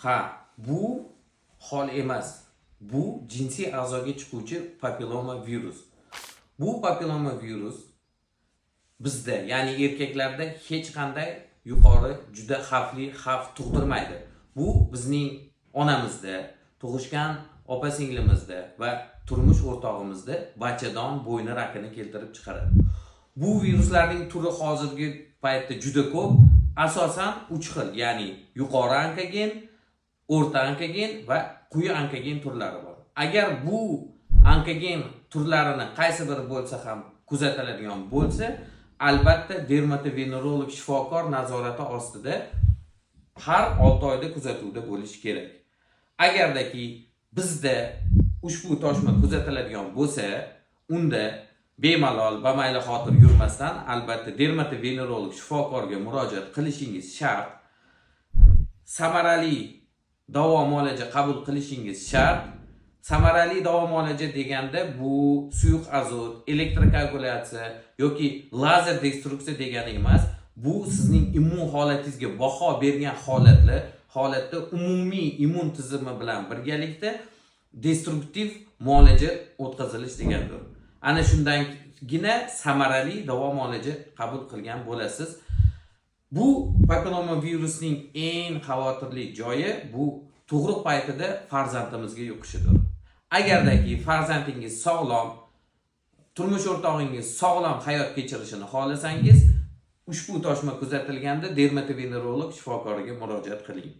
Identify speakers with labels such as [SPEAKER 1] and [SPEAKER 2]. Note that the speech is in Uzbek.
[SPEAKER 1] Ha, bu hol emas. Bu jinsiy a'zoga chiquvchi papilloma virus. Bu papilloma virus bizda, ya'ni erkaklarda hech qanday yuqori juda xavf tug'dirmaydi. Bu bizning onamizda, tug'ishgan opa-singlimizda va turmush o'rtog'imizda bachadon bo'yni rakini keltirib chiqaradi. Bu viruslarning turi hozirgi paytda juda ko'p. Asosan 3 xil, ya'ni yuqori onkogen, o'rta onkogen va quyi onkogen turlari bor. Agar bu onkogen turlarini qaysi biri bo'lsa ham kuzatiladigan bo'lsa, albatta dermatovenerolog shifokor nazorati ostida har 6 oyda kuzatuvda bo'lish kerak. Agardaki bizda ushbu toshma kuzatiladigan bo'lsa, unda bemalol bamayli xotir yurmasdan albatta dermatovenerolog shifokorga murojaat qilishingiz shart. Samarali davo muolaja qabul qilishingiz shart. Samarali davo muolaja deganda bu suyuq azot, elektrokoagulyatsiya yoki lazer destruksiya degani emas. Bu sizning immun holatingizga baho bergan holatda umumiy immun tizimi bilan birgalikda destruktiv muolaja o'tkazilish degandir. Ana shundangina samarali davo muolaja qabul qilgan bo'lasiz. Bu papilloma virusning eng xavotirli joyi bu tug'ruq paytida farzandimizga yuqishidir. Agardaki farzandingiz sog'lom, turmush o'rtog'ingiz sog'lom hayot kechirishini xohlasangiz, ushbu toshma kuzatilganda dermatovenerolog shifokoriga murojaat qiling.